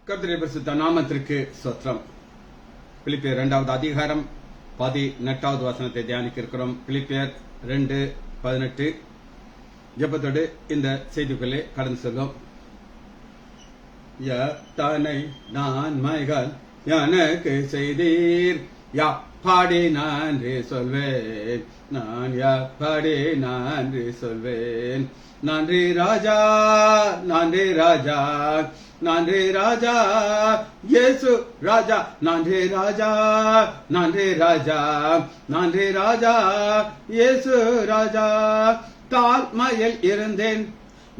கர்த்தருடைய பரிசுத்த நாமத்திற்கு ஸ்தோத்திரம். பிலிப்பியர் 2வது அதிகாரம் 18வது வசனத்தை தியானிக்க இருக்கிறோம். பிலிப்பியர் 2:18 ஜெபத்தோடு இந்த செய்திக்குள்ளே கடந்து செல்லும். எத்தனை நன்மைகள் எனக்கு செய்தீர், எப்படி நன்றி சொல்வேன், நான் எப்படி நன்றி சொல்வேன். நன்றி ராஜா, நன்றி ராஜா, நன்றி ராஜா, இயேசு ராஜா, நன்றி ராஜா, நன்றி ராஜா, நன்றி ராஜா, இயேசு ராஜா. தாழ்மையில் இருந்தேன்,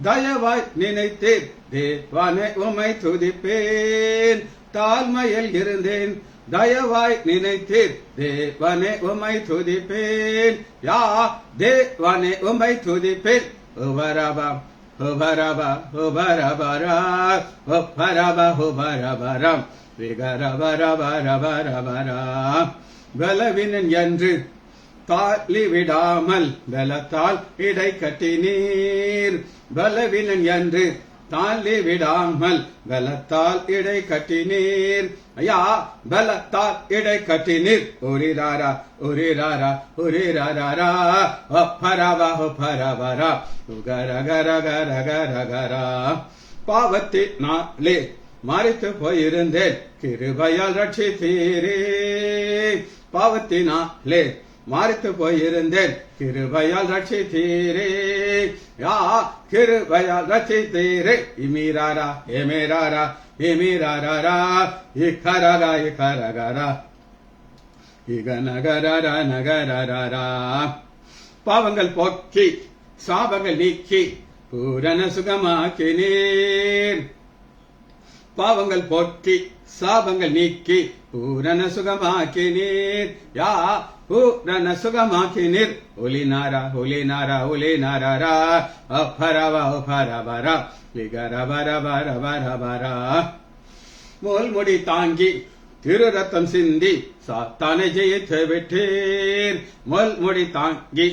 தயவாய் நினைத்தேன், தேவனே உம்மை துதிப்பேன். தாழ்மையில் இருந்தேன், தயவாய் நினைத்தேன், தேவனே உம்மை துதிப்பேன். யா தேவனே உம்மை துதிப்பேன். உபரபா உபரபா உபரபரா உபரபா உபரபரா விகரபரபரபரபரா. பலவீனன் என்று தாழி விடாமல் பலத்தால் இடை கட்டினீர். பலவீனன் என்று தாழி விடாமல் பலத்தால் இடை கட்டினீர். ஐயா பலத்தால் இடை கட்டினீர். ஒரிராரா ஒரிராரா ஒரிராரா ஒப்பரவா ஒப்பரவரா உகரகரகரகரகரா. பாவத்தினாலே மரித்து போயிருந்தேன், கிருபையால் ரட்சித்தீரே. பாவத்தினாலே மரித்து போயிருந்தேன், கிருபையால் ரட்சித்தீரே. யா கிருபையால் ரட்சித்தீரே. இமீராரா எமேராரா எமீராரா இக்கரகா இக்கரகரா இகநகரரா நகரரா. பாவங்கள் போக்கி சாபங்கள் நீக்கி பூரண சுகமாக்கினீர். பாவங்கள் போக்கி சாபங்கள் நீக்கி பூரண சுகமாக்கினீர். யா பூரண சுகமாக்கினீர். ஒலிநாரா ஒலிநாரா ஒலிநாரா அபரவா அபரவரா விகரபரபரபரபரா. மோல்முடி தாங்கி திரு ரத்தம் சிந்தி சாத்தானை ஜெயித்து விட்டீர். மோல்முடி தாங்கி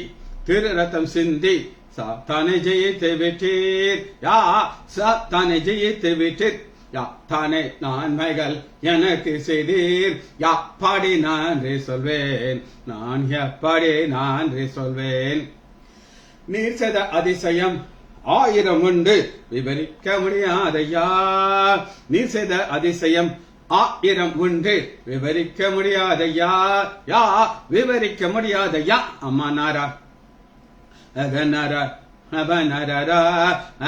திரு ரத்தம் சிந்தி சாத்தானை ஜெயித்து விட்டீர். யா சாத்தானை ஜெயித்து விட்டீர். யா தானே நன்மைகள் எனக்கு செய்தீர், எப்படி நன்றி சொல்வேன், நான் எப்படி நன்றி சொல்வேன். நீர் செய்த அதிசயம் 1000 உண்டு, விவரிக்க முடியாதையா. நீர் செய்த அதிசயம் 1000 உண்டு, விவரிக்க முடியாதையா. யா விவரிக்க முடியாதையா. அம்மா நாரா அகநரா அபநரரா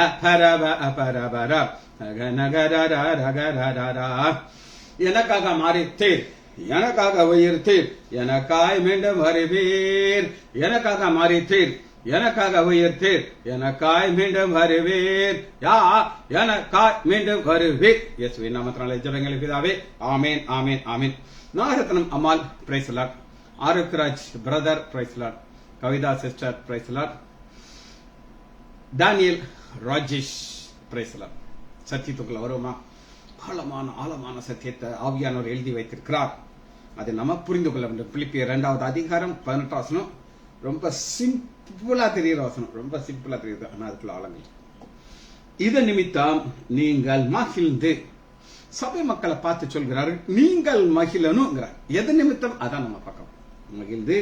அபரப அபரபரா அகநகரரரகரரா. எனக்காக மாறித்தீர், எனக்காக உயிர்த்தீர், எனக்காய் மீண்டும் வருவீர். எனக்காக மாறித்தீர், எனக்காக உயிர்த்தீர், எனக்காய் மீண்டும் வருவீர். யா எனக்காய் மீண்டும் வருவீர். இயேசுவின் நாமத்தினாலே ஜெபங்கள் பிதாவே. ஆமென் ஆமென் ஆமென். Nagarathnam Ammal praise Lord, Arokiyaraj brother praise Lord, Kavitha sister praise Lord, Daniel Rajesh praise Lord. சத்தியத்துக்குள்ள வருமா? ஆழமான ஆழமான சத்தியத்தை ஆவியானவர் எழுதி வைத்திருக்கிறார். அதை நம்ம புரிந்து கொள்ள வேண்டும். பிலிப்பியர் 2வது அதிகாரம் 18 வசனம் ரொம்ப சிம்பிளா தெரிகிற வசனம், ரொம்ப சிம்பிளா தெரியுது, ஆனா அதுக்குள்ள ஆழங்கள். இது நிமித்தம் நீங்கள் மகிழ்ந்து, சபை மக்களை பார்த்து சொல்கிறார்கள் நீங்கள் மகிழனுங்கிறார். எது நிமித்தம்? அதான் நம்ம பார்க்கணும். மகிழ்ந்து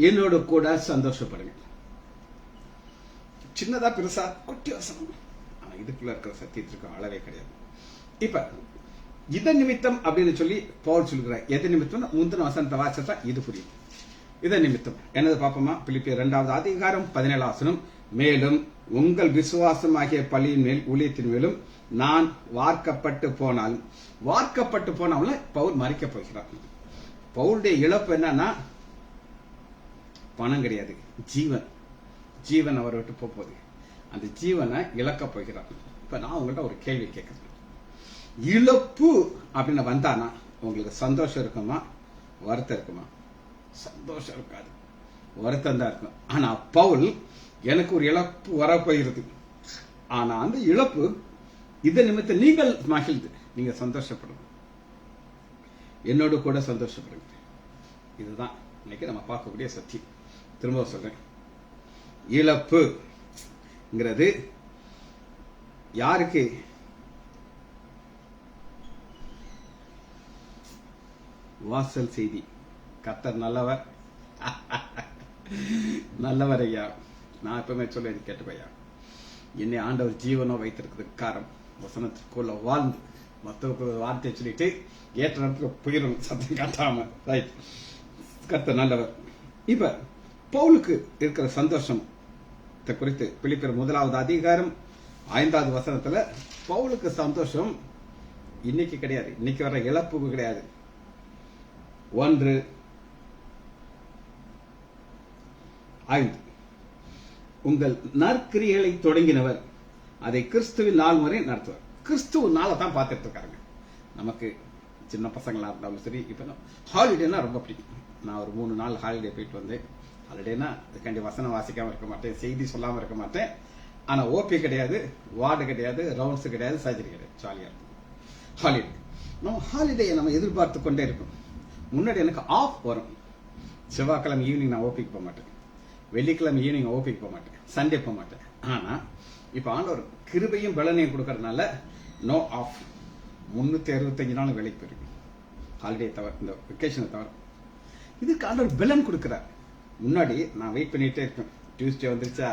என்னோட கூட சந்தோஷப்படுங்க. சின்னதா பெருசா குட்டி வசனம், ஆனா இதுக்குள்ள இருக்கிற சத்தியத்திற்கு அளவே கிடையாது. இப்ப இத நிமித்தம் அப்படின்னு சொல்லி பவுல் சொல்கிறார். எது நிமித்தம்? முந்தின வசனத்தை வாசிச்சா இது புரியும். இத நிமித்தம் என்னது பாப்போமா? பிலிப்பியர் 2வது அதிகாரம் 17 வசனம். மேலும் உங்கள் விசுவாசம் ஆகிய பள்ளியின் மேல் ஊழியத்தின் மேலும் நான் வார்க்கப்பட்டு போனாலும், வார்க்கப்பட்டு போனாலும் பவுல் மறிக்க போகிறார். பவுலுடைய இழப்பு என்னன்னா பணம் கிடையாது, ஜீவன். ஜீவன் அவரை விட்டு போகுது. அந்த ஜீவனை இழக்க போகிறார். இப்ப நான் உங்கள்கிட்ட ஒரு கேள்வி கேட்கிறேன். இழப்பு அப்படின்னு வந்தானா உங்களுக்கு சந்தோஷம் இருக்குமா, வருத்தம் இருக்குமா? சந்தோஷம் இருக்காது, வருத்தம் தான் இருக்கும். ஆனா பவுல் எனக்கு ஒரு இழப்பு வரப்போகிறது, ஆனா அந்த இழப்பு இதை நிமித்தம் நீங்கள் மகிழ்ந்து நீங்க சந்தோஷப்படுங்க, என்னோடு கூட சந்தோஷப்படுங்க. இதுதான் இன்னைக்கு நம்ம பார்க்கக்கூடிய சத்தியம். திரும்ப சொல்றேன், இழப்புங்கிறது யாருக்கு? வாசல் செய்தி. கர்த்தர் நல்லவர். நல்லவர் ஐயா. நான் எப்பவுமே சொல்ல கேட்டுப்பையா, என்னை ஆண்டவர் ஜீவனோ வைத்திருக்கிறதுக்கு காரணம் வசனத்துக்குள்ள வாழ்ந்து மற்றவர்களுக்கு வார்த்தையை சொல்லிட்டு ஏற்ற நேரத்துல போயிடணும், சத்தம் காட்டாம. ரைட். கர்த்தர் நல்லவர். இப்ப பவுலுக்கு இருக்கிற சந்தோஷம் குறித்து பிலிப்பியர் 1வது அதிகாரம் 5வது வசனத்துல பவுலுக்கு சந்தோஷம் இன்னைக்கு கிடையாது, இன்னைக்கு வர இழப்பு கிடையாது. 1:5 உங்கள் நற்கிரியைகளை தொடங்கினவர் அதை கிறிஸ்துவின் நாள் வரை நடத்துவார். கிறிஸ்துவ நாளை தான் பார்த்துட்டு இருக்காங்க. நமக்கு சின்ன பசங்களா இருந்தாலும் சரி, இப்ப ஹாலிடேனா ரொம்ப பிடிக்கும். நான் ஒரு 3 நாள் ஹாலிடே போயிட்டு வந்தேன். ஹாலிடேனா அதுக்காண்டி வசனம் வாசிக்காம இருக்க மாட்டேன், செய்தி சொல்லாம இருக்க மாட்டேன். ஆனா ஓபி கிடையாது, வார்டு கிடையாது, ரவுண்ட்ஸ் கிடையாது, சர்ஜரி கிடையாது. ஜாலியா இருக்கும் ஹாலிடே. நம்ம ஹாலிடேயை நம்ம எதிர்பார்த்து கொண்டே இருக்கும். முன்னாடி எனக்கு ஆஃப் வரும். செவ்வாய்க்கிழமை ஈவினிங் நான் ஓபிக்கு போக மாட்டேன், வெள்ளிக்கிழமை ஈவினிங் ஓபிக்கு போக மாட்டேன், சண்டே போக மாட்டேன். ஆனா இப்ப ஆண்டவர் கிருபையும் பலனையும் கொடுக்கறதுனால நோ ஆஃப். 365 நாளும் வேலைக்கு போயிருக்கு, ஹாலிடே தவிர, இந்த வெக்கேஷனை தவிர. இதுக்கு ஆண்டவர் பலன் கொடுக்கிறார். முன்னாடி நான் வெயிட் பண்ணிட்டே இருக்கேன். டியூஸ்டே வந்துருச்சா,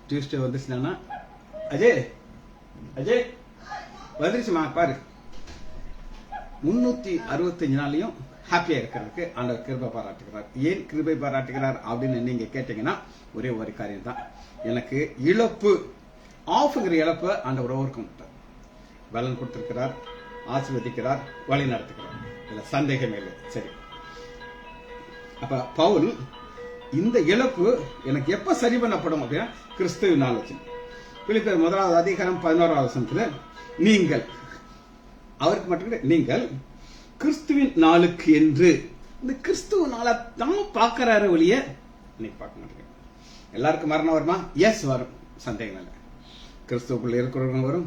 டியூஸ்டே வந்துருச்சுன்னா அஜய் அஜய் வந்துருச்சுமா பாரு. 365 நாளையும் ஹாப்பியா இருக்கிறதுக்கு ஆண்டவர் கிருபை பாராட்டுகிறார். ஏன் கிருபை பாராட்டுகிறார் அப்படின்னு நீங்க கேட்டீங்கன்னா ஒரே ஒரு காரியம் தான். எனக்கு இழப்பு, ஆஃப்ங்கிற இழப்பு ஆண்டவர் ஓவர்கம் பலன் கொடுத்திருக்கிறார், ஆசீர்வதிக்கிறார், வழி நடத்துகிறார். இதுல சந்தேகமே இல்லை. சரி, அப்ப பவுல் இந்த இழப்பு எனக்கு எப்ப சரி பண்ணப்படும் அப்படின்னா கிறிஸ்துவின் நாள் வச்சு. பிலிப்பியர் 1வது அதிகாரம் 11வது வசனத்துல நீங்கள், அவருக்கு மட்டும் நீங்கள் கிறிஸ்துவின் நாளுக்கு என்று, இந்த கிறிஸ்துவ நாளை தான் பார்க்கிறாரு ஒழிய இன்னைக்கு பார்க்க மாட்டேங்க. எல்லாருக்கும் மரணம் வருமா? எஸ் வரும், சந்தேகம் இல்லை. கிறிஸ்துவுக்குள்ள இருக்கிறவங்க வரும்,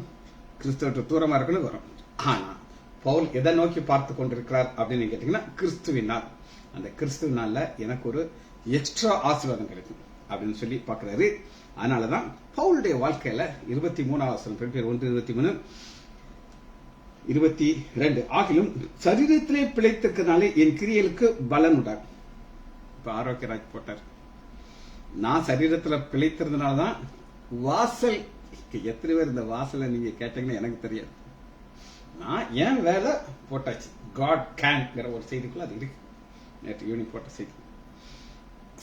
கிறிஸ்துவ தூரமா இருக்கணும் வரும். ஆனா பவுல் எதை நோக்கி பார்த்து கொண்டிருக்கிறார் அப்படின்னு கேட்டீங்கன்னா கிறிஸ்துவின் நாள். அந்த கிறிஸ்துவின் நாள்ல எனக்கு ஒரு எக்ஸ்ட்ரா ஆசீர்வாதம் கிடைக்கும் அப்படின்னு சொல்லி பார்க்கிறாரு. அதனாலதான் பவுலுடைய வாழ்க்கையில 23வது வசனம், பிலிப்பியர் 1:23, 22 ஆகிலும் சரீரத்திலே பிழைத்திருக்கிறதுனாலே என் கிரியைகளுக்கு பலன் உண்டார். இப்ப ஆரோக்கியராஜ் போட்டார், நான் சரீரத்துல பிழைத்திருந்தனாலதான் வாசல். எத்தனை பேர் இந்த வாசலை நீங்க கேட்டீங்கன்னா எனக்கு தெரியாது. நான் ஏன் வேலை போட்டாச்சு. காட் கேன்ங்கிற ஒரு செய்திக்குள்ள அது இருக்கு. நேற்று ஈவினிங் போட்ட செய்தி.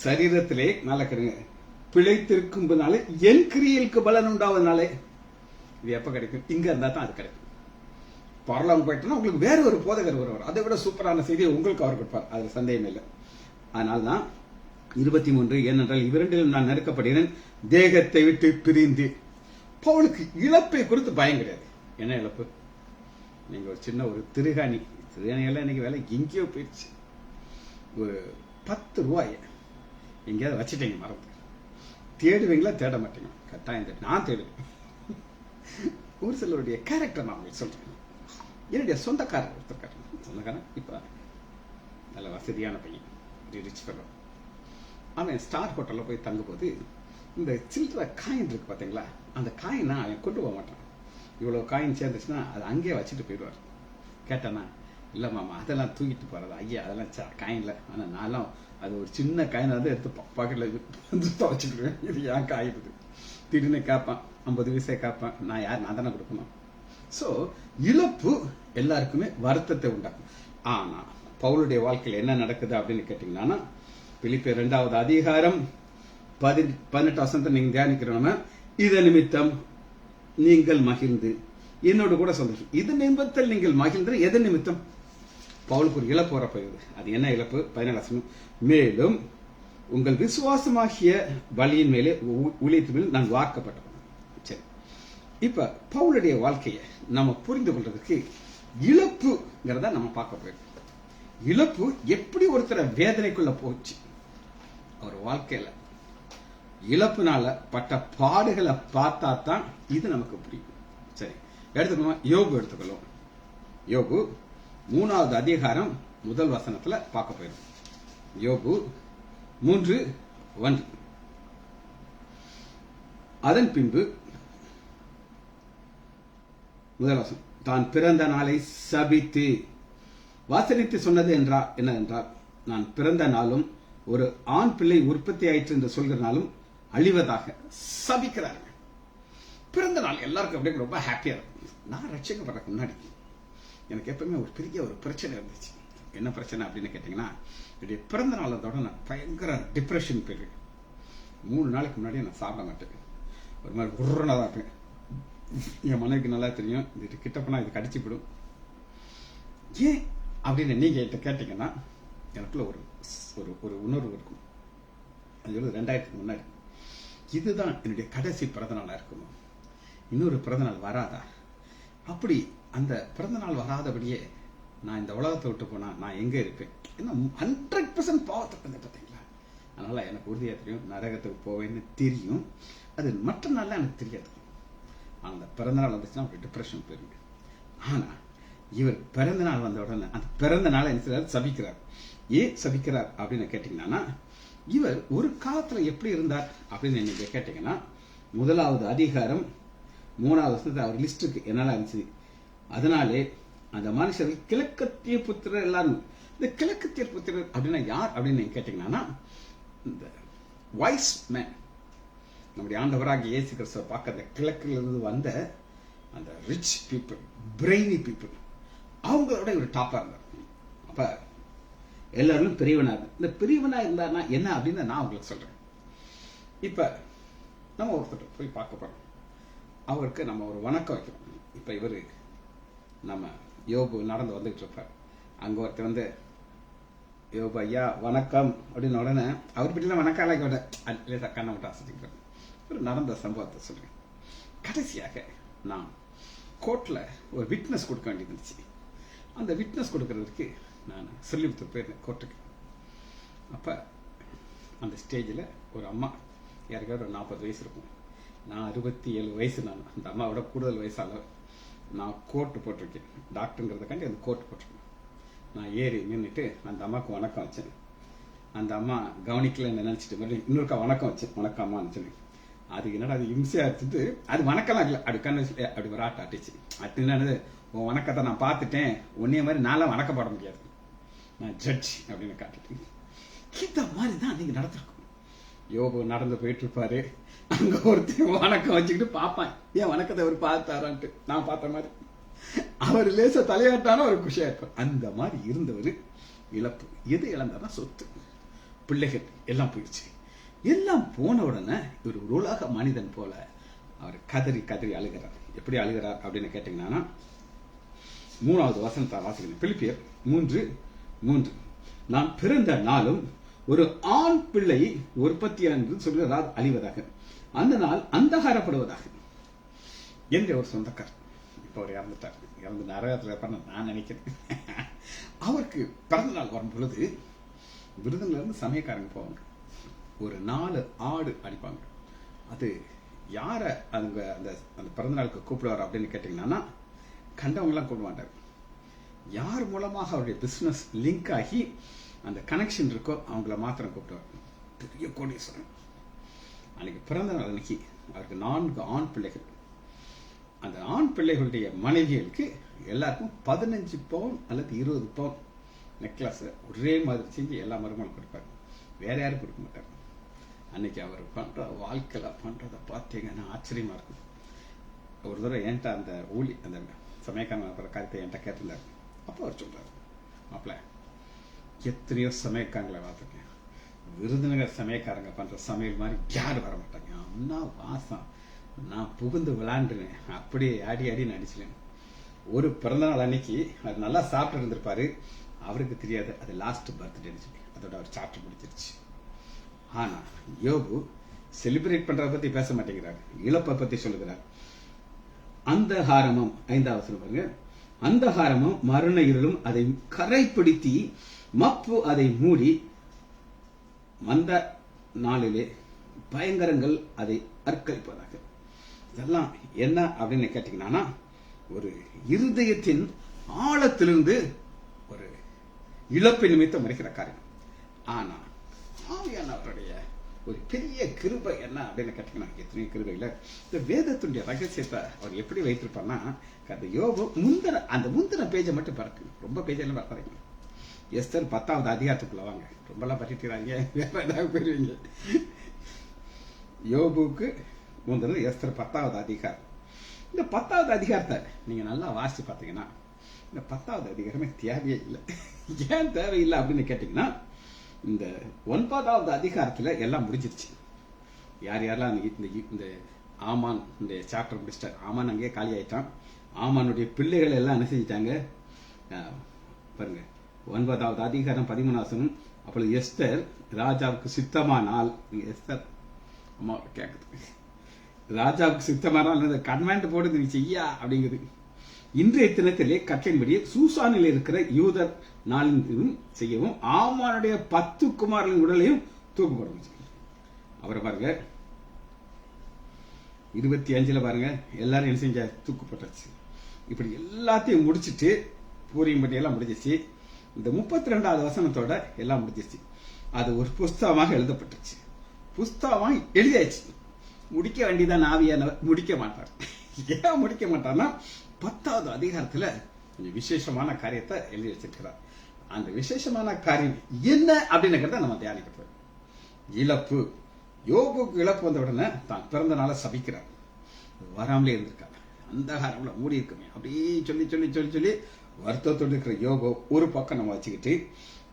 சரீரத்திலே நல்லா கேளுங்க, பிழைத்திருக்கும்போதுனாலே என் கிரியைகளுக்கு பலன் உண்டாவதுனாலே. இது எப்ப கிடைக்கும்? இங்க இருந்தா தான் அது கிடைக்கும். பரலோகம் போயிட்டோம்னா உங்களுக்கு வேற ஒரு போதகர் வருவார், அதை விட சூப்பரான செய்தியை உங்களுக்கு அவர் கொடுப்பார், அது சந்தேகம் இல்லை. அதனால்தான் 23, ஏனென்றால் இவரிடம் நான் நெருக்கப்படுகிறேன், தேகத்தை விட்டு பிரிந்து. பவுலுக்கு இழப்பை குறித்து பயம் கிடையாது. என்ன இழப்பு? நீங்க ஒரு சின்ன ஒரு திருகாணியெல்லாம் இன்னைக்கு வேலை எங்கேயோ போயிடுச்சு. ஒரு 10 ரூபாய் எங்கேயாவது வச்சுட்டீங்க, மறந்து தேடுவீங்களா? தேட மாட்டீங்க, கட்டாயம் நான் தேடுவேன். ஒரு சிலருடைய கேரக்டர் நான் உங்களுக்கு சொல்றேன். என்னுடைய சொந்தக்காரர் ஒருத்தர், சொந்தக்காரன் இப்ப நல்ல வசதியான பையன், ரிச் ஃபெல்லோ. அவன் ஸ்டார் ஹோட்டல்ல போய் தங்கும்போது இந்த சில்லற காயின் இருக்கு பாத்தீங்களா, அந்த காயினா அவன் கொண்டு போக மாட்டான். இவ்வளவு காயின் சேர்ந்துச்சுன்னா அதை அங்கேயே வச்சுட்டு போயிடுவார். கேட்டானா, இல்ல மாமா அதெல்லாம் தூக்கிட்டு போறது ஐயா, அதெல்லாம் காயின்ல. ஆனா நான்லாம் அது ஒரு சின்ன காயின் வந்து எடுத்து பாக்கெட்ல வச்சுக்கிடுவேன். இது ஏன் காயிடுது? திடீர்னு கேட்பான், 50 பைசா கேட்பான். நான் தானே கொடுக்கணும். சோ இழப்பு எல்லாருக்குமே வருத்தத்தை உண்டாகும். ஆனா பவுலுடைய வாழ்க்கையில் என்ன நடக்குது அப்படின்னு கேட்டீங்கன்னா, பிலிப்பியர் 2வது அதிகாரம் 18 வசனத்தை நீங்க தியானிக்கிறோம்னா, இது நிமித்தம் நீங்கள் மகிழ்ந்து என்னோடு கூட சந்தோஷம். இது நிமித்தம் நீங்கள் மகிழ்ந்து. எது நிமித்தம்? பவுலுக்கு ஒரு இழப்பு வரப்போகுது. அது என்ன இழப்பு? 17 வசனம், மேலும் உங்கள் விசுவாசமாகிய வழியின் மேலே ஊழியத்தின் மேல் நான் வார்க்கப்பட்டவன். சரி, இப்ப பவுலுடைய வாழ்க்கையை நம்ம புரிந்து கொள்றதுக்கு இழப்புங்கிறத நம்ம பார்க்க போயிருக்கோம். இழப்பு எப்படி ஒருத்தர வேதனைக்குள்ள போச்சு. அவர் வாழ்க்கையில இழப்புனால பட்ட பாடுகளை பார்த்தா தான் இது நமக்கு புரியும். சரி, எடுத்துக்கணும். யோபு எடுத்துக்கணும். யோபு 3வது அதிகாரம் 1 வசனத்துல பார்க்க போயிடும். யோபு 3:1. அதன் பின்பு 1 வசனம், தான் பிறந்த நாளை சபித்து வாசனித்து சொன்னது என்னவென்றால், நான் பிறந்த நாளும் ஒரு ஆண் பிள்ளை உற்பத்தி ஆயிற்று என்று சொல்கிற நாளும் அழிவதாக சபிக்கிறார்கள். பிறந்த நாள் எல்லாருக்கும் அப்படியே ரொம்ப ஹாப்பியா இருக்கும். நான் ரட்சிக்கப்படுறதுக்கு முன்னாடி எனக்கு எப்பவுமே ஒரு பெரிய ஒரு பிரச்சனை இருந்துச்சு. என்ன பிரச்சனை அப்படின்னு கேட்டீங்கன்னா, என்னுடைய பிறந்த நாளத்தோட நான் பயங்கர டிப்ரெஷன் போயிருக்கேன். 3 நாளைக்கு முன்னாடி நான் சாப்பிட மாட்டேன். ஒரு மாதிரி உருணா தான் இருப்பேன். என் மனைவிக்கு நல்லா தெரியும், இது கிட்ட போனா இது கடிச்சுவிடும். ஏன் அப்படின்னு நீங்க என்கிட்ட கேட்டீங்கன்னா, எனக்குள்ள ஒரு ஒரு உணர்வு இருக்கும். அது 2000 முன்னாடி இதுதான் என்னுடைய கடைசி பிறந்த நாளா இருக்குமா, இன்னொரு பிறந்த நாள் வராதா, அப்படி அந்த பிறந்த நாள் வராதபடியே நான் இந்த உலகத்தை விட்டு போனா நான் எங்க இருப்பேன், ஏன்னா 100% பாவத்துக்கு வந்து பார்த்தீங்களா. அதனால எனக்கு உறுதியா தெரியும், நரகத்துக்கு போவேன்னு தெரியும். அது மற்ற நாள்ல எனக்கு தெரியாது. அந்த பிறந்த நாள் வந்துச்சுன்னா ஒரு டிப்ரெஷன் போயிருங்க. ஆனா இவர் பிறந்த நாள் வந்த உடனே அந்த பிறந்த நாளை என்ன சபிக்கிறார். ஏன் சபிக்கிறார் அப்படின்னு கேட்டீங்கன்னா, இவர் ஒரு காலத்துல எப்படி இருந்தார் அப்படின்னு நீங்க கேட்டீங்கன்னா, 1வது அதிகாரம் 3வது வருஷத்துல அவர் லிஸ்டுக்கு என்னால இருந்துச்சு. அதனாலே அந்த மனுஷர்கள் கிழக்கத்திய புத்திரர் எல்லாரும். இந்த கிழக்கத்திய புத்திரர் அப்படின்னா யார் அப்படின்னு நீங்க கேட்டீங்கன்னா, இந்த வைஸ் மேன், நம்முடைய ஆண்டவராக இயேசு கிறிஸ்துவை பார்க்க அந்த கிழக்கில் இருந்து வந்த அந்த ரிச் பீப்புள், பிரெய்னி பீப்புள், அவங்களோட ஒரு டாப்பா இருந்தார். அப்ப எல்லாரும் பெரியவனா இருந்தார். இந்த பெரியவனா இருந்தாருன்னா என்ன அப்படின்னு நான் உங்களுக்கு சொல்றேன். இப்ப நம்ம ஒருத்தர் போய் பார்க்க போறோம், அவருக்கு நம்ம ஒரு வணக்கம் வைக்கிறோம். இப்ப இவரு நம்ம யோபு நடந்து வந்துகிட்டு இருப்பார். அங்க ஒருத்தர் வந்து, யோபு ஐயா வணக்கம் அப்படின்னு உடனே அவர் பற்றிலாம் வணக்கம் கண்ணை விட்டு ஆசிரிக்கிறார். ஒரு நடந்த சம்பவத்தை சொல்றேன். கடைசியாக நான் கோர்ட்ல ஒரு விட்னஸ் கொடுக்க வேண்டியது இருந்துச்சு. அந்த விட்னஸ் கொடுக்கறதுக்கு நான் ஸ்ரீவில்லிபுத்தூர் போயிருந்தேன் கோர்ட்டுக்கு. அப்ப அந்த ஸ்டேஜில் ஒரு அம்மா, யாருக்காவது ஒரு 40 வயசு இருக்கும். நான் 67 வயசு. நான் அந்த அம்மாவோட கூடுதல் வயசால நான் கோட்டு போட்டிருக்கேன். டாக்டருங்கிறதுக்காண்டி அந்த கோட்டு போட்டிருக்கேன். நான் ஏறி நின்றுட்டு அந்த அம்மாவுக்கு வணக்கம் வச்சேன். அந்த அம்மா கவனிக்கல நினைச்சிட்டு மறுபடியும் இன்னொருக்கா வணக்கம் வச்சேன். வணக்கம் அம்மான்னு சொல்லி, அதுக்கு என்னடா அது இம்சையா எடுத்துட்டு, அது வணக்கம்லாம் இல்லை, அப்படி கண்ணு அப்படி ஒரு ஆட்ட அட்டிச்சு. அட்டினது, உன் வணக்கத்தை நான் பார்த்துட்டேன், உன்னைய மாதிரி நான்லாம் வணக்கப்பட முடியாது, நான் ஜட்ஜ் அப்படின்னு காட்டுட்டு. இந்த மாதிரி தான் நீங்க நடத்திருக்கோம். யோபு நடந்து போயிட்டு இருப்பாரு, அங்க ஒருத்தர் வணக்கம் வச்சுக்கிட்டு பார்ப்பான், ஏன் வணக்கத்தை அவர் பார்த்தாரான்ட்டு. நான் பார்த்த மாதிரி அவர் லேச தலையாட்டான ஒரு குஷியா இருப்பார். அந்த மாதிரி இருந்தவர் இழப்பு. எது இழந்தாருன்னா சொத்து, பிள்ளைகள் எல்லாம் போயிடுச்சு. எல்லாம் போன உடனே இவர் ஒரு உலக மனிதன் போல அவர் கதறி கதறி அழுகிறார். எப்படி அழுகிறார் அப்படின்னு கேட்டீங்கன்னா, 3வது வசனத்தை வாசிக்கிறேன். பிலிப்பியர் 3:3. நான் பிறந்த நாளும் ஒரு ஆண் பிள்ளை உற்பத்தி என்று சொல்கிறார் அழிவதாக, அந்த நாள் அந்தகாரப்படுவதாக என்ற ஒரு சொந்தக்காரர். இப்ப அவர் இறந்துட்டார். இறந்து நரகத்தில் இருப்பார் நான் நினைக்கிறேன். அவருக்கு பிறந்த நாள் வரும் பொழுது விருதுல இருந்து சமயக்காரங்க போவாங்க. ஒரு 4 ஆடு அடிப்பாங்க. அது யார அந்த அந்த பிறந்த நாளுக்கு கூப்பிடுவார் அப்படின்னு கேட்டீங்கன்னா, கண்டவங்களாம் கூப்பிட மாட்டார். யார் மூலமாக அவருடைய பிசினஸ் லிங்க் ஆகி அந்த கனெக்ஷன் இருக்கோ அவங்கள மாத்திரம் கூப்பிடுவார். பெரிய கோடீஸ்வரன். அன்னைக்கு பிறந்த நாள் அன்னைக்கு அவருக்கு 4 ஆண் பிள்ளைகள். அந்த ஆண் பிள்ளைகளுடைய மனைவிகளுக்கு எல்லாருக்கும் 15 பவுன் அல்லது 20 பவுன் நெக்லஸ் ஒரே மாதிரி செஞ்சு எல்லா மருமகளும் கொடுப்பாரு. வேற யாரும் கொடுக்க மாட்டார். அன்னைக்கு அவர் பண்ற வாழ்க்கையில பண்றதை பார்த்தீங்கன்னா ஆச்சரியமா இருக்கும். ஒரு தடவை என்கிட்ட அந்த அந்த சமயக்காரன் காரியத்தை என்கிட்ட கேட்டிருந்தாரு. அப்போ அவர் சொல்றாரு, மாப்பிள்ள எத்தனையோ சமயக்காரங்களை பார்த்துருக்கேன், விருதுநகர் சமயக்காரங்க பண்ற சமையல் மாதிரி யாரும் வர மாட்டாங்க. அண்ணா வாசம், நான் புகுந்து விளாண்டுனேன், அப்படியே ஆடி ஆடி நடிச்சிலேன். ஒரு பிறந்தநாள் அன்னைக்கு அது நல்லா சாப்பிட்டு இருந்திருப்பாரு, அவருக்கு தெரியாது அது லாஸ்ட் பர்த்டேன்னு சொல்லி அதோட அவர் சாப்பிட்டு முடிச்சிருச்சு. ஆனா யோபு செலிப்ரேட் பண்றத பத்தி பேச மாட்டேங்கிறார், இழப்பை பத்தி சொல்லுகிறார். அந்த ஹாரமும் 5வது பாருங்க, அந்த ஹாரமும் மரண இருளும் அதை கரைப்பிடித்தி மப்பு அதை மூடி வந்த நாளிலே பயங்கரங்கள் அதை அர்ப்பணிப்பதாக. இதெல்லாம் என்ன அப்படின்னு கேட்டீங்கன்னா, ஒரு இருதயத்தின் ஆழத்திலிருந்து ஒரு இழப்பை நிமித்தம் மறைக்கிற காரியம். ஆனா ஆவியானவருடைய ஒரு பெரிய கிருபை என்ன அப்படின்னு கேட்டீங்கன்னா, எத்தனையோ கிருபையில இந்த வேதத்துடைய ரகசியத்தை அவர் எப்படி வைத்திருப்பார்னா, அந்த யோபு முந்தின பேஜை மட்டும் பறக்கு, ரொம்ப பேஜெல்லாம் பறப்பாங்க. எஸ்தர் 10வது அதிகாரத்துக்குள்ள வாங்க, ரொம்பலாம் பற்றிக்கிறாங்க, வேற ஏதாவது போயிருவீங்க. யோபுக்கு முந்தினது எஸ்தர் 10வது அதிகாரம். இந்த 10வது அதிகாரத்தை நீங்க நல்லா வாசிச்சு பார்த்தீங்கன்னா, இந்த 10வது அதிகாரமே தேவையே இல்லை. ஏன் தேவையில்லை அப்படின்னு கேட்டீங்கன்னா, இந்த 9வது அதிகாரத்துல எல்லாம் முடிஞ்சிருச்சு. யார் யாரெல்லாம் இந்த ஆமான் இந்த சாப்டர் முடிச்சிட்டார். ஆமான் அங்கேயே காலி ஆயிட்டான். ஆமானுடைய பிள்ளைகள் எல்லாம் என்ன செஞ்சிட்டாங்க பாருங்க. 9வது அதிகாரம் 13 அப்பொழுது எஸ்தர் ராஜாவுக்கு சித்தமானால், எஸ்தர் அம்மா கேக்குது, ராஜாவுக்கு சித்தமானால் கன்வென்ட் போட்டு நீ செய்யா அப்படிங்குது. இன்றைய தினத்திலே கட்டளையின்படி சூசானில் இருக்கிற யூதர் நாளின் செய்யவும் ஆமானுடைய 10 குமாரர்களின் உடலையும் தூக்கு போட முடியும். அவரை பாருங்க 25 பாருங்க, எல்லாரும் என்ன செஞ்ச தூக்கு போட்டாச்சு. இப்படி எல்லாத்தையும் முடிச்சுட்டு பூரியம் பட்டியெல்லாம் முடிஞ்சிச்சு. இந்த 32வது வசனத்தோட எல்லாம் முடிஞ்சிச்சு. அது ஒரு புஸ்தகமாக எழுதப்பட்டுச்சு. புஸ்தகமாக எழுதியாச்சு. முடிக்க வேண்டியதான் ஆவியானவர் முடிக்க மாட்டார். ஏன் முடிக்க மாட்டார்னா, 10வது அதிகாரத்துல கொஞ்சம் விசேஷமான காரியத்தை எழுதி வச்சிருக்கிறார். அந்த விசேஷமான காரியம் என்ன அப்படின்னுக்கிறத நம்ம தியானிக்க போறோம். இழப்பு. யோபுக்கு இழப்பு வந்த உடனே தான் பிறந்த நாளை சபிக்கிறார். வராமலே இருந்திருக்காங்க, அந்த காரம்ல மூடி இருக்குமே அப்படியே சொல்லி சொல்லி சொல்லி சொல்லி வருத்தத்தோடு இருக்கிற யோபு ஒரு பக்கம் நம்ம வச்சுக்கிட்டு,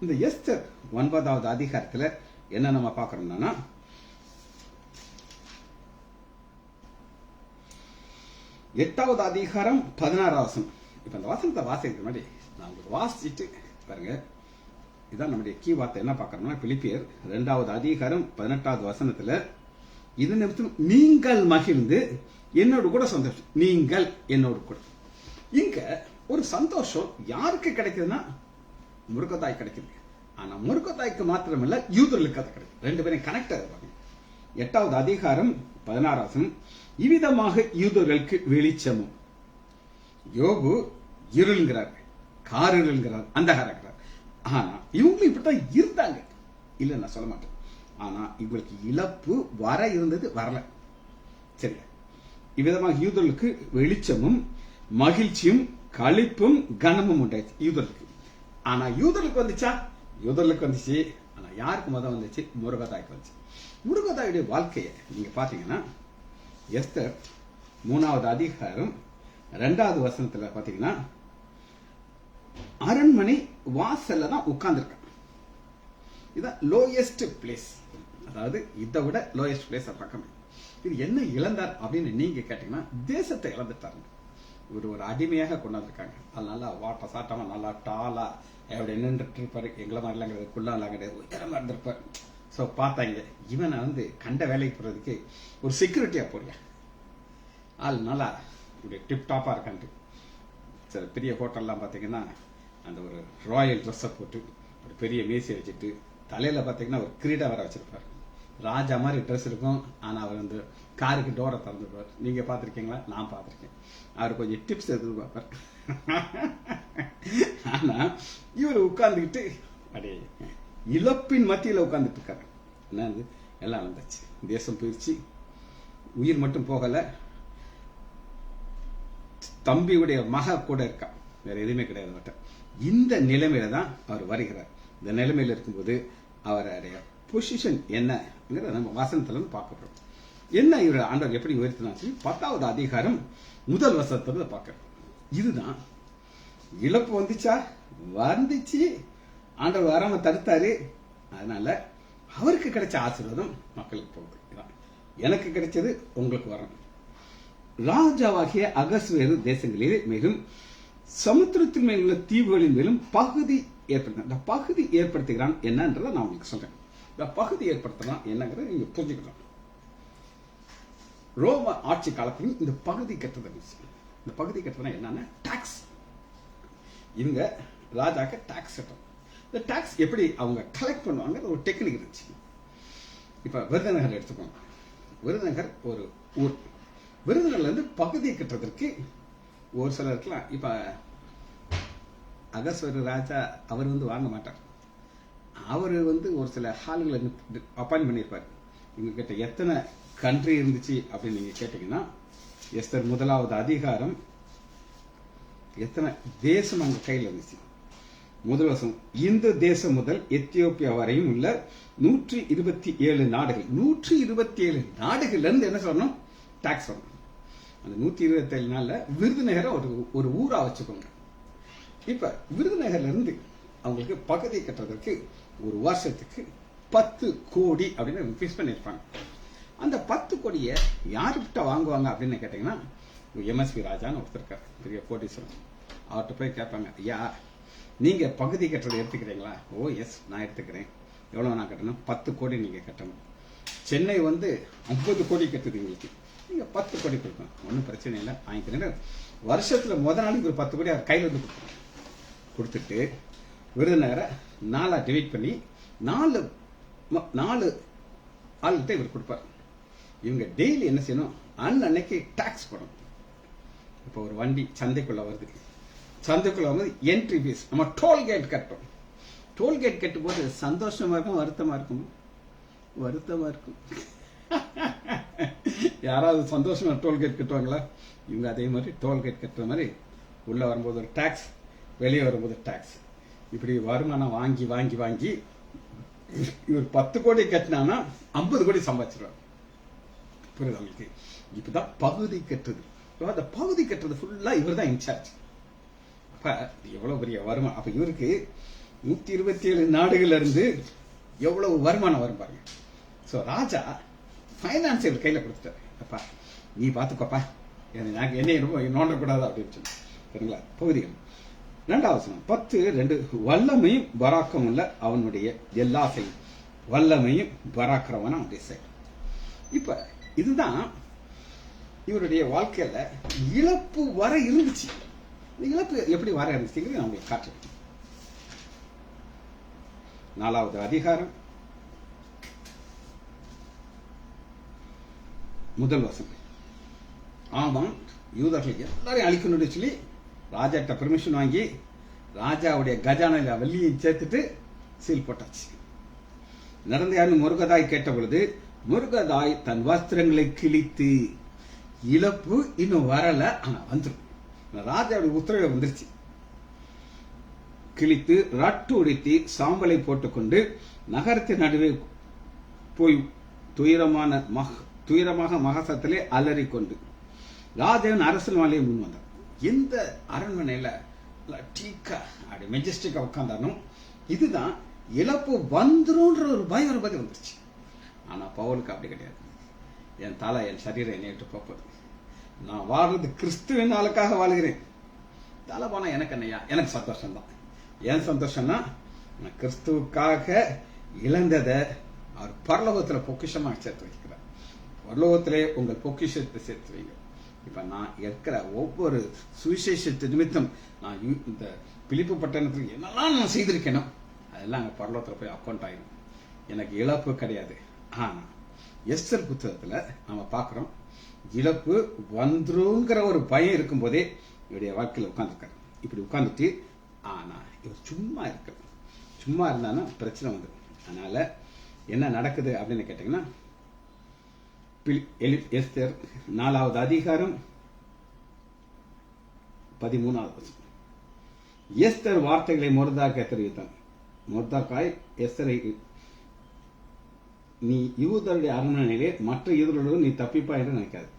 இந்த எஸ்தர் 9வது அதிகாரத்துல என்ன நம்ம பார்க்கறோம்னா, 8வது அதிகாரம் 16வது வசனம். இப்ப இந்த வசனத்தை வாசிக்கிறதுக்கு முன்னாடி நான் உங்களுக்கு வாசிச்சுட்டு பாருங்க. இதான் நம்முடைய கீ வார்த்தை. என்ன பார்க்கறோம்னா, பிலிப்பியர் 2வது அதிகாரம் 18வது வசனத்துல, இது நிமித்தம் நீங்கள் மகிழ்ந்து என்னோடு கூட சந்தோஷம். நீங்கள் என்னோடு கூட. இங்க ஒரு சந்தோஷம் யாருக்கு கிடைக்குதுன்னா, முருகத்தாய் கிடைக்குது. ஆனா முருகத்தாய்க்கு மாத்திரமல்ல, யூதர்களுக்கு அது கிடைக்கும். ரெண்டு பேரும் கனெக்ட் ஆயிருப்பாங்க. 8வது அதிகாரம் 16வது வசனம், இவ்விதமாக யூதர்களுக்கு வெளிச்சமும். யோபு இருள்கிறார், காரிருள்கிறார், அந்தகாரங்கிறார். ஆனா இவங்களும் இப்படித்தான் இருந்தாங்க, இல்ல நான் சொல்ல மாட்டேன். ஆனா இவங்களுக்கு இழப்பு வர இருந்தது, வரல. சரி, இவ்விதமாக யூதர்களுக்கு வெளிச்சமும் மகிழ்ச்சியும் களிப்பும் கனமும் உண்டாச்சு யூதர்களுக்கு. ஆனா யூதர்களுக்கு வந்துச்சா? யூதர்களுக்கு வந்துச்சு. ஆனா யாருக்கு முதல் வந்துச்சு? முருகதாய்க்கு வந்துச்சு. முருகதாயுடைய வாழ்க்கையை நீங்க பாத்தீங்கன்னா, எஸ்தர் 3வது அதிகாரம் 2வது வசனத்துல பாத்தீங்கன்னா, அரண்மனை வாசல்ல தான் உட்கார்ந்துருக்காங்க. இதுதான் லோயஸ்ட் பிளேஸ், அதாவது இதை விட லோயஸ்ட் பிளேஸ் பக்கமே. இது என்ன இழந்தார் அப்படின்னு நீங்க கேட்டீங்கன்னா, தேசத்தை இழந்துட்டாங்க. இவர் ஒரு அடிமையாக கொண்டாந்துருக்காங்க. அது நல்லா வாட்ட சாட்டமா நல்லா டாலா அப்படி நின்றுட்டு இருப்பாரு. எங்களை மாதிரிலாம் கிடையாது, குள்ளாலாம் கிடையாது, உயரமா இருந்திருப்பாரு. ஸோ பார்த்தாங்க, இவனை கண்ட வேலைக்கு போறதுக்கு ஒரு செக்யூரிட்டியா போறியா, ஆள் நல்லா இப்படி டிப் டாப்பா இருக்கான்ட்டு. சரி, பெரிய ஹோட்டல்லாம் பார்த்தீங்கன்னா அந்த ஒரு ராயல் ட்ரெஸ்ஸை போட்டு ஒரு பெரிய மேசை வச்சுட்டு தலையில பார்த்தீங்கன்னா ஒரு கிரீடா வர வச்சிருப்பாரு. ராஜா மாதிரி ட்ரெஸ் இருக்கும். ஆனா அவர் காருக்கு டோரை திறந்துருப்பார். நீங்க பார்த்திருக்கீங்களா? நான் பார்த்திருக்கேன். அவர் கொஞ்சம் டிப்ஸ் எதிர்பார்ப்பார். ஆனா இவர் உட்கார்ந்துக்கிட்டு அப்படியே இழப்பின் மத்தியில உட்கார்ந்துட்டு இருக்காரு. என்ன எல்லாம் நடந்துச்சு, தேசம் போயிடுச்சு, உயிர் மட்டும் போகல, தம்பியுடைய மக கூட இருக்கா, வேற எதுவுமே கிடையாது மட்டும். இந்த நிலைமையில தான் அவர் வருகிறார். இந்த நிலைமையில இருக்கும்போது அவருடைய பொசிஷன் என்ன நம்ம வசனத்துல பார்க்கிறோம். என்ன இவர் ஆண்டவர் எப்படி உயர்த்தினாச்சு? 10வது அதிகாரம் 1 வசனத்துல பார்க்கிறோம். இதுதான் இழப்பு வந்துச்சா? வந்துச்சு. ஆண்டவர் வராம தடுத்தாரு. அதனால அவருக்கு கிடைச்ச ஆசீர்வாதம் மக்களுக்கு போகுது. எனக்கு கிடைச்சது உங்களுக்கு வரணும். ராஜாவாகிய அகஸ்வேரு தேசங்களிலே மேலும் சமுத்திரத்தின் மேல் உள்ள தீவுகளின் மேலும் பகுதி ஏற்படுத்த. இந்த பகுதி ஏற்படுத்துகிறான் என்னன்றதை நான் உங்களுக்கு சொல்றேன். இந்த பகுதி ஏற்படுத்தலாம் என்னங்கிறத நீங்க புரிஞ்சுக்கலாம். ரோம ஆட்சி காலத்திலும் இந்த பகுதி கட்டுறது. இந்த பகுதி கட்டுறதுனா என்னன்னா டாக்ஸ். இவங்க ராஜாக்கு டாக்ஸ் கட்டணும். இந்த டாக்ஸ் எப்படி அவங்க கலெக்ட் பண்ணுவாங்க ஒரு டெக்னிக் இருந்துச்சு. இப்ப விருதுநகர் எடுத்துக்கோங்க. விருதுநகர் ஒரு ஊர். விருதுநகர்ல இருந்து பகுதி கட்டுறதுக்கு ஒரு சிலர் இருக்கலாம். இப்ப அகஸ்வர ராஜா அவர் வாங்க மாட்டார். அவர் ஒரு சில ஹால்களை அப்பாயின்ட் பண்ணியிருப்பார். இவங்க கிட்ட எத்தனை கண்ட்ரி இருந்துச்சு அப்படின்னு நீங்க கேட்டீங்கன்னா, எஸ்தர் 1வது அதிகாரம் எத்தனை தேசம் அவங்க கையில் இருந்துச்சு. முதல் வசனம், இந்த தேசம் முதல் எத்தியோப்பியா வரையும் உள்ள 127 நாடுகள். 127 நாடுகள்ல இருந்து என்ன சொல்லணும்? டாக்ஸ் வரணும். அந்த 127 நாள்ல விருதுநகரை ஒரு ஊரா வச்சுக்கோங்க. இப்ப விருதுநகர்ல இருந்து அவங்களுக்கு பகுதி கட்டுறதுக்கு ஒரு வருஷத்துக்கு 10 கோடி அப்படின்னு ஃபிக்ஸ் பண்ணிருப்பாங்க. அந்த 10 கோடியை யாருக்கிட்ட வாங்குவாங்க அப்படின்னு கேட்டீங்கன்னா, எம்எஸ்பி ராஜான்னு ஒருத்தர் இருக்கார், பெரிய கோடீஸ்வரன். அவர்கிட்ட போய் கேட்பாங்க, ஐயா நீங்க பகுதி கட்டுறதை எடுத்துக்கிறீங்களா? ஓ எஸ், நான் எடுத்துக்கிறேன். எவ்வளவு நான் கட்டணும்? 10 கோடி நீங்க கட்டணும். சென்னை 50 கோடி கட்டுது, உங்களுக்கு நீங்க 10 கோடி கொடுக்கணும். ஒன்றும் பிரச்சனை இல்லை, வாங்கிக்கிறேன். வருஷத்துல முதல் நாளைக்கு ஒரு 10 கோடி அவர் கையில் வந்து கொடுத்துட்டு விருதுநகரை 4 டிவைட் பண்ணி 4 ஆள்கிட்ட இவர் கொடுப்பார். இவங்க டெய்லி என்ன செய்யணும்? அன்னைக்கு டாக்ஸ் போடணும். இப்போ ஒரு வண்டி சந்தைக்குள்ள வருது, சந்தைக்குள்ள வந்து என்ட்ரி ஃபீஸ் நம்ம டோல்கேட் கட்டணும். டோல்கேட் கட்டும் போது சந்தோஷமா இருக்கும், வருத்தமா இருக்கும்? வருத்தமா இருக்கும். யாராவது சந்தோஷமா டோல்கேட் கட்டுவாங்களா? இவங்க அதே மாதிரி டோல்கேட் கட்டுற மாதிரி உள்ள வரும்போது ஒரு டாக்ஸ், வெளியே வரும்போது டாக்ஸ். இப்படி வருமானம் வாங்கி வாங்கி வாங்கி இவர் 10 கோடி கட்டினா 50 கோடி சம்பாதிச்சிருவார். புரியுது உங்களுக்கு? இப்பதான் பகுதி கட்டுறது. அந்த பகுதி கட்டுறது ஃபுல்லா இவர் தான் இன்சார்ஜ். அப்ப எவ்வளவு பெரிய வருமானம்! அப்ப இவருக்கு 127 நாடுகள்ல இருந்து எவ்வளவு வருமானம் வரும் பாருங்க. சோ ராஜா பைனான்ஸ் இவர் கையில கொடுத்துட்டாரு. அப்பா நீ பாத்துக்கோப்பா, என்னை நோண்டக்கூடாது அப்படின்னு சொல்லி. சரிங்களா? பகுதிகள் 2வது 10:2, வல்லமையும் பராக்கம் உள்ள அவனுடைய எல்லா செயலும். வல்லமையும் பராக்கிரமான அவனுடைய செயல். இப்ப இதுதான் இவருடைய வாழ்க்கையில இழப்பு வர இருந்துச்சு. இழப்பு எப்படி வர இருந்துச்சுங்கிறது நான் உங்களுக்கு காட்டுறேன். 4வது அதிகாரம் 1 வசனம். ஆமாம், யூதர்கள் எல்லாரையும் அழிக்கணும்னு சொல்லி ராஜாட்ட பெர்மிஷன் வாங்கி ராஜாவுடைய கஜானையில வெள்ளியும் சேர்த்துட்டு சீல் போட்டாச்சு. நடந்த யாரும் முருகதாய் கேட்ட பொழுது முருகதாய் தன் வஸ்திரங்களை கிழித்து, இழப்பு இன்னும் வரல, ஆனா வந்துடும். ராஜாவுடைய உத்தரவு வந்துருச்சு. கிழித்து ரட்டு உடுத்தி போட்டுக்கொண்டு நகரத்தின் நடுவே போய் துயரமாக மகசத்திலே அலறிக்கொண்டு ராஜாவின் அரசன்மாலையை முன் வந்தார். எந்த அரண்மனையில டீக்கா அப்படி மெஜஸ்டிக்கா உட்கார்ந்தாலும் இதுதான் இழப்பு வந்துரும்ன்ற ஒரு பயம் ஒரு பதில் வந்துருச்சு. ஆனா பவுலுக்கு அப்படி கிடையாது. என் தலை, என் சரீரம் என்னை விட்டு போகுது. நான் வாழ்றது கிறிஸ்துவின் ஆளுக்காக வாழ்கிறேன். தலை போனா எனக்கு என்னையா? எனக்கு சந்தோஷம் தான். ஏன் சந்தோஷம்னா, நான் கிறிஸ்துவுக்காக இழந்ததை அவர் பரலோகத்துல பொக்கிஷமா சேர்த்து வைக்கிறார். பரலோகத்திலே உங்கள் பொக்கிஷத்தை சேர்த்து வைங்க. இப்ப நான் இருக்கிற ஒவ்வொரு சுவிசேஷத்து நிமித்தம் நான் இந்த பிலிப்பு பட்டணத்துக்கு என்னெல்லாம் நான் செய்திருக்கேனோ அதெல்லாம் அங்க பரலோகத்துல போய் அக்கௌண்ட் ஆயிடும். எனக்கு இழப்பு கிடையாது. ஆனா எஸ்தர் புத்தகத்துல நம்ம பாக்குறோம், இழப்பு வந்துருங்கிற ஒரு பயம் இருக்கும் போதே இவருடைய வாழ்க்கையில உட்கார்ந்துருக்காரு. இப்படி உட்கார்ந்துட்டு ஆனா இவர் சும்மா இருக்க, சும்மா இருந்தானா பிரச்சனை வந்துடும். அதனால என்ன நடக்குது அப்படின்னு கேட்டீங்கன்னா, எஸ்தர் 4வது அதிகாரம் 13வது வசனம். எஸ்தர் வார்த்தைகளை மொர்தெகாய் தெரிவித்தான். மொர்தெகாய் எஸ்தரை, நீ யூதருடைய அரண்மனையிலே மற்ற யூதர்களோடு நீ தப்பிப்பா என்று நினைக்காது.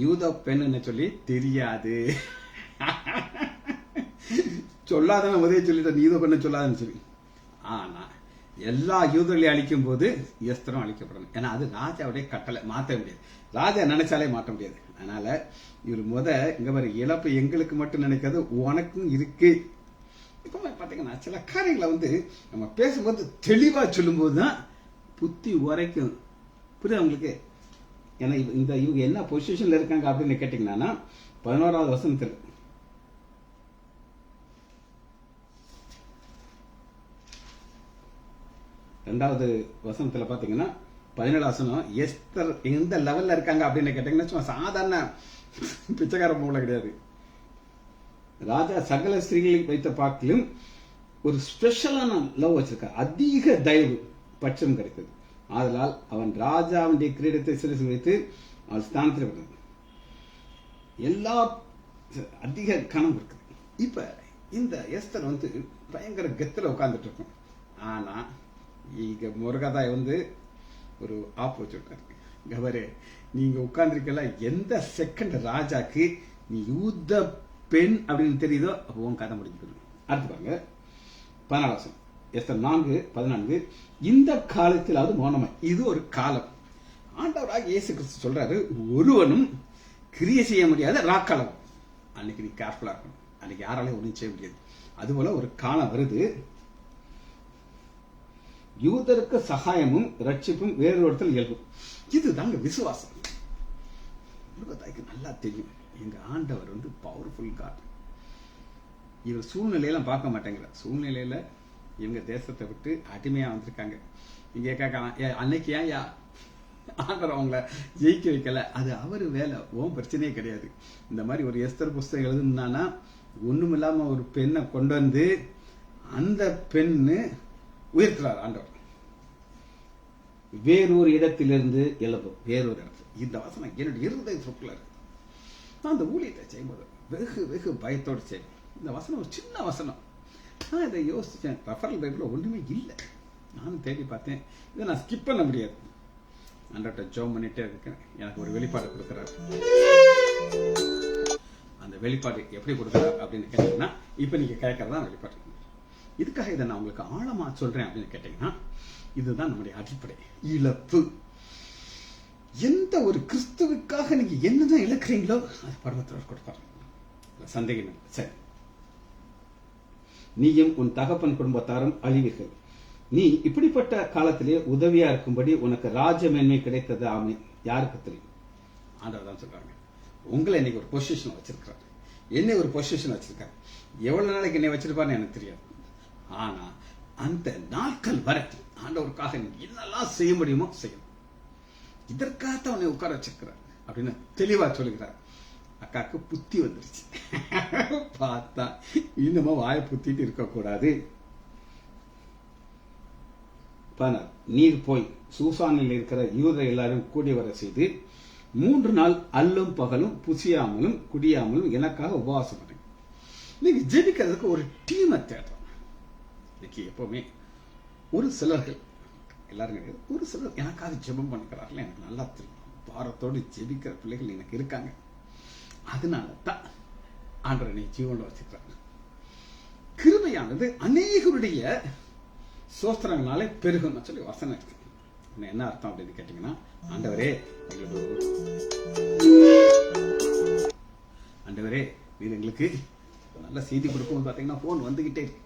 யூத பெண்ணு சொல்லி தெரியாது, சொல்லாதான் முதலே சொல்லிட்ட, யூத பெண்ணு சொல்லாதுன்னு சொல்லி. ஆனா எல்லா யூதர்களையும் அழிக்கும் போது எஸ்தரும் அழிக்கப்படணும். ஏன்னா அது ராஜாவுடைய கட்டளை, மாற்ற முடியாது. ராஜா நினைச்சாலே மாற்ற முடியாது. அதனால இவர் இங்க மாதிரி இழப்பு எங்களுக்கு மட்டும் நினைக்காது, உனக்கும் இருக்கு. இப்ப பாத்தீங்கன்னா சில காரியங்களை நம்ம பேசும்போது தெளிவா சொல்லும் போதுதான் புத்தி உரைக்கும். புரியுது உங்களுக்கு? ஏன்னா இவங்க என்ன பொசிஷன்ல இருக்காங்க அப்படின்னு கேட்டீங்கன்னா, 11வது வசனத்தில் ரெண்டாவது வசனத்துல பாத்தீங்கன்னா 17 வசனம், எஸ்தர் எந்த லெவல்ல இருக்காங்க அப்படின்னு கேட்டீங்கன்னா சும்மா சாதாரண பிச்சைக்கார போல கிடையாது. ராஜா சகல ஸ்திரீகளை வைத்த பார்க்கிலும் ஒரு ஸ்பெஷலான லவ் வச்சிருக்காரு. அதிக தயவு பட்சம் கிடைத்தது. ஆதலால் அவன் ராஜாவுடைய கிரீடத்தை சிறுசு வைத்து அவன் ஸ்தானத்தில் விடுறது. எல்லா அதிக கணம் இருக்குது. இப்ப இந்த எஸ்தர் பயங்கர கெத்துல உட்கார்ந்துட்டு இருக்கும். ஆனா இங்க முருகதாய் ஒரு ஆப்போசிட் இருக்கு. கவரே நீங்க உட்கார்ந்துருக்கல, எந்த செகண்ட் ராஜாக்கு நீ யூத பெண் அப்படின்னு தெரியுதோ அப்போ உன் கதை முடிஞ்சு. அடுத்து பாருங்க 14 எஸ்தர் 4:14. இந்த காலத்திலாவது மௌனமா. இது ஒரு காலம். ஆண்டவராக இயேசு கிறிஸ்து சொல்றாரு, ஒருவனும் கிரியை செய்ய முடியாத ராக்காலம். அன்னைக்கு நீ கேர்ஃபுல்லா இருக்கணும். அன்னைக்கு யாராலையும் ஒன்றும் செய்ய முடியாது. அதுபோல ஒரு காலம் வருது, யூதருக்கு சகாயமும் ரட்சிப்பும் வேறு ஒருத்தல் இயல்பும். இதுதாங்க விசுவாசம். முருகதாய்க்கு நல்லா தெரியும், எங்க ஆண்டவர் பவர்ஃபுல் காட். இவர் சூழ்நிலையெல்லாம் பார்க்க மாட்டேங்கிறார். சூழ்நிலையில இவங்க தேசத்தை விட்டு அடிமையா வந்திருக்காங்க. இங்க கேட்கலாம், அன்னைக்கு ஏன் ஆண்டவர் அவங்கள ஜெயிக்க வைக்கல? அது அவரு வேலை, ஓம் பிரச்சனையே கிடையாது. இந்த மாதிரி ஒரு எஸ்தர் புஸ்தகம் எழுதுனானா ஒண்ணும் இல்லாம ஒரு பெண்ணை கொண்டு வந்து அந்த பெண்ணு உயர்த்துறார் ஆண்டவர். வேறொரு இடத்திலிருந்து எழுப்பும். வேறொரு இடத்துல இந்த வசனம் என்னுடைய இருதய சொற்குள்ள இருக்கு. நான் அந்த ஊழியத்தை செய்யும்போது வெகு வெகு பயத்தோடு செய்யும். இந்த வசனம் ஒரு சின்ன வசனம். நான் இதை யோசிச்சேன். ரெஃபரல் பைபிள்ல ஒண்ணுமே இல்லை. நானும் தேடி பார்த்தேன். இதை நான் ஸ்கிப் பண்ண முடியாது. ஆண்டவர்ட்ட ஜெபம் பண்ணிட்டே இருக்கேன். எனக்கு ஒரு வெளிப்பாடு கொடுக்குறாரு. அந்த வெளிப்பாடு எப்படி கொடுக்குறாரு அப்படின்னு கேட்டீங்கன்னா, இப்ப நீங்க கேட்கறதா வெளிப்பாடு. இதுக்காக இதை நான் உங்களுக்கு ஆழமா சொல்றேன் அப்படின்னு கேட்டீங்கன்னா, இதுதான் நம்முடைய அடிப்படை. இழப்பு. எந்த ஒரு கிறிஸ்துவுக்காக நீங்க என்னதான் இழக்கிறீங்களோ அது பரமத்தில் கொடுப்பாரு, சந்தேகம் இல்லை. சரி, நீயும் உன் தகப்பன் குடும்பத்தாரும் அழிவீர்கள். நீ இப்படிப்பட்ட காலத்திலே உதவியா இருக்கும்படி உனக்கு ராஜ மேன்மை கிடைத்தது. ஆமே, யாருக்கு தெரியும்? ஆண்டவர் தான் சொல்றாங்க. உங்களை இன்னைக்கு ஒரு பொசிஷன் வச்சிருக்கிறார், என்னை ஒரு பொசிஷன் வச்சிருக்காரு. எவ்வளவு நாளைக்கு என்னை வச்சிருப்பான்னு எனக்கு தெரியாது. ஆனா அந்த நாட்கள் வர ஆண்டவருக்காக நீ என்னெல்லாம் செய்ய முடியுமோ செய்யணும். இதற்காகத்தான் உன்னை உட்கார வச்சிருக்கிறார் அப்படின்னு தெளிவா சொல்லுகிறார். அக்காக்கு புத்தி வந்துருச்சு. பார்த்தா இன்னுமா வாய புத்திட்டு இருக்கக்கூடாது. நீர் போய் சூசானில் இருக்கிற யூத எல்லாரும் கூடி வர செய்து 3 நாள் அல்லும் பகலும் புசியாமலும் குடியாமலும் எனக்காக உபவாசம் பண்ணுங்க. நீங்க ஜெபிக்கிறதுக்கு ஒரு டீமை தேடுறோம். இன்னைக்கு எப்பவுமே ஒரு சிலர்கள், எல்லாரும் கிடையாது, ஒரு சிலர் எனக்காக ஜெபம் பண்ணிக்கிறார்கள். எனக்கு நல்லா தெரியும். பாரத்தோடு ஜெபிக்கிற பிள்ளைகள் எனக்கு இருக்காங்க. அதனால தான் ஆண்டவர் நீ ஜீவன்ல வச்சுக்கிறாங்க. கிருபையானது அநேகருடைய சோஸ்திரங்களாலே பெருகும் சொல்லி வசனம் இருக்கு. என்ன அர்த்தம் அப்படின்னு கேட்டீங்கன்னா, ஆண்டவரே நீர் எங்களுக்கு நல்ல செய்தி கொடுக்கும். பாத்தீங்கன்னா போன் வந்துகிட்டே இருக்கு.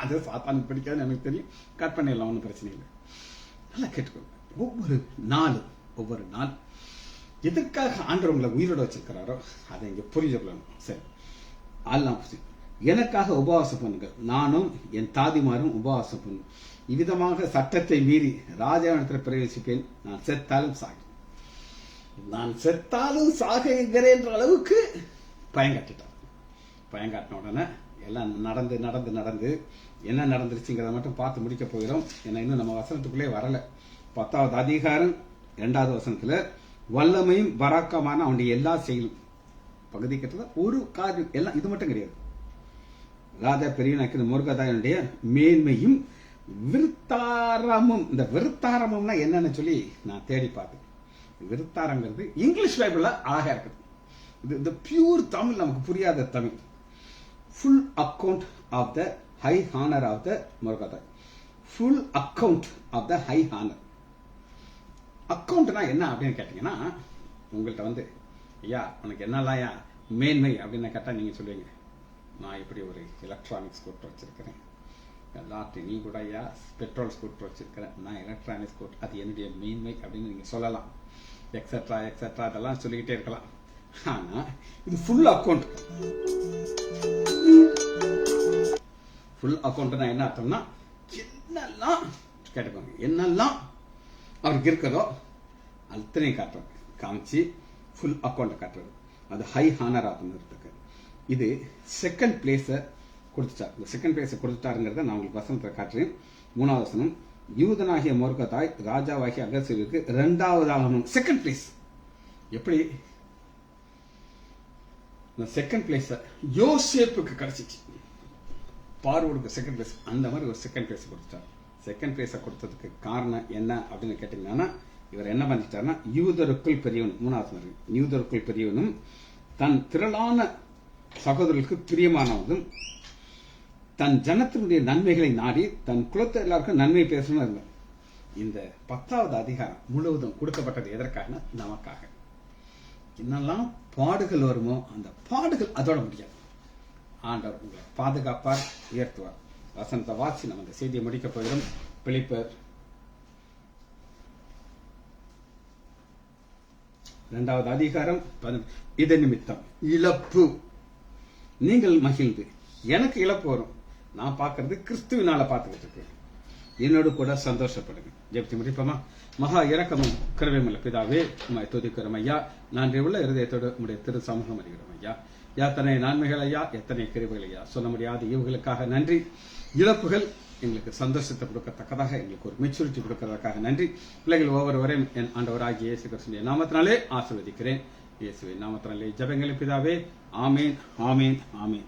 அது சாத்தானுக்கு பிடிக்காதுன்னு எனக்கு தெரியும். கட் பண்ணிடலாம், ஒன்றும் பிரச்சனை இல்லை. நல்லா கேட்டுக்கோங்க. ஒவ்வொரு நாள் எதற்காக ஆண்டவர் உங்களை உயிரோட வச்சிருக்கிறாரோ அதை இங்க புரிஞ்சுக்கணும். சரி, ஆல்லாம் எனக்காக உபவாசம் பண்ணுங்க, நானும் என் தாதிமாரும் உபவாசம் பண்ணும். இவ்விதமாக சட்டத்தை மீறி ராஜாவிடத்தில் பிரவேசிப்பேன். நான் செத்தாலும் சாகுகிறேன்ற அளவுக்கு பயங்காட்டிட்டார். பயங்காட்டின உடனே எல்லாம் நடந்து என்ன நடந்துருச்சுங்கிறத மட்டும் பார்த்து முடிக்க போகிறோம். ஏன்னா இன்னும் நம்ம வசனத்துக்குள்ளே வரல. 10வது அதிகாரம் 2வது வசனத்துல வல்லமையும் பராக்கமான அவனுடைய எல்லா செயலும் பகுதி கட்டத ஒரு காரியம் எல்லாம் இது மட்டும் கிடையாது. ராஜா பெரியனாக்கிற முருகதாயனுடைய மேன்மையும் விருத்தாரமும். இந்த விருத்தாரமும்னா என்னன்னு சொல்லி நான் தேடி பார்த்தேன். விருத்தாரங்கிறது இங்கிலீஷ் பைபிள்ல அழகா இருக்குது. இது பியூர் தமிழ், நமக்கு புரியாத Tamil. Full account of the high honour of the முருகதாய். Full account of the high honour. அக்கவுண்ட்னா என்ன அப்படின்னு கேட்டீங்கன்னா, உங்கள்கிட்ட ஐயா உனக்கு என்னெல்லாம் மேன்மை அப்படின்னு கேட்டா நீங்க சொல்லுவீங்க, நான் இப்படி ஒரு எலக்ட்ரானிக் ஸ்கூட்டர் வச்சிருக்கிறேன். எல்லாத்தையும் நீ கூட ஐயா பெட்ரோல் ஸ்கூட்டர் வச்சிருக்கிறேன், நான் எலக்ட்ரானிக் ஸ்கூட்டர், அது என்னுடைய மேன்மை அப்படின்னு நீங்க சொல்லலாம். எக்ஸெட்ரா எக்ஸெட்ரா அதெல்லாம் சொல்லிக்கிட்டே இருக்கலாம். ஆனா இது ஃபுல் அக்கவுண்ட். ஃபுல் அக்கவுண்ட்னா என்ன அர்த்தம்னா, என்னெல்லாம் கேட்டுக்கோங்க, என்னெல்லாம் அவருக்கு இருக்கிறதோ அத்தனையும் காட்டுறது, காமிச்சு ஃபுல் அக்கௌண்ட் காட்டுறது. அது ஹை ஹானர் ஆகுறதுக்கு. இது செகண்ட் பிளேஸ கொடுத்துட்டார். இந்த செகண்ட் பிளேஸ கொடுத்துட்டாருங்கிறத நான் உங்களுக்கு வசனத்தை காட்டுறேன். 3வது வசனம், யூதனாகிய மொர்தெகாய் ராஜாவாகிய அகஸ்வேருக்கு 2வது செகண்ட் பிளேஸ். எப்படி செகண்ட் பிளேஸ் யோசேப்புக்கு கிடைச்சிச்சு, பார்வோனுக்கு செகண்ட் பிளேஸ். அந்த மாதிரி ஒரு செகண்ட் பிளேஸ் கொடுத்துட்டார். செகண்ட் பிளேஸ கொடுத்ததுக்கு காரணம் என்ன அப்படின்னு கேட்டீங்கன்னா, இவர் என்ன பண்ணிட்டாருன்னா, யூதருக்குள் பெரியவனும், 3வது யூதருக்குள் பெரியவனும் தன் திரளான சகோதரர்களுக்கு பிரியமானவனும் தன் ஜனத்தினுடைய நன்மைகளை நாடி தன் குலத்தை எல்லாருக்கும் நன்மை பேசணும் இருந்தார். இந்த 10வது அதிகாரம் முழுவதும் கொடுக்கப்பட்டது எதற்காக? நமக்காக. என்னெல்லாம் பாடுகள் வருமோ அந்த பாடுகள் அதோட முடியாது. ஆண்டவர் உங்களை பாதுகாப்பார், உயர்த்துவார். வசனத்தை வாசி நம்ம இந்த செய்தியை முடிக்க போகிறோம். பிலிப்பியர் 2வது அதிகாரம் இது நிமித்தம் இழப்பு நீங்கள் மகிழ்ந்து, எனக்கு இழப்பு வரும், நான் பார்க்கறது கிறிஸ்துவினால பார்த்துக்கிட்டு இருக்கேன், என்னோடு கூட சந்தோஷப்படுங்க. ஜெபித்து முடிப்போமா? மகா இரக்கமும் கிருபையுமுள்ள பிதாவே, உம்மை துதிக்கிறோம் ஐயா. நன்றி உள்ள இருதயத்தோடு உம்முடைய திரு சமூகம் அறிகிறோம் ஐயா. எத்தனை நன்மைகள் ஐயா, எத்தனை கிருபைகள் ஐயா, சொல்ல முடியாத இவர்களுக்காக நன்றி. இழப்புகள் எங்களுக்கு சந்தோஷத்தை கொடுக்கத்தக்கதாக, எங்களுக்கு ஒரு மெச்சூரிட்டி கொடுக்கறதுக்காக நன்றி. பிள்ளைகள் ஒவ்வொருவரையும் என் ஆண்டவராகிய இயேசு கிறிஸ்துவின் நாமத்தினாலே ஆசீர்வதிக்கிறேன். இயேசுவின் நாமத்தினாலே ஜெபங்களின் பிதாவே. ஆமேன், ஆமேன், ஆமேன்.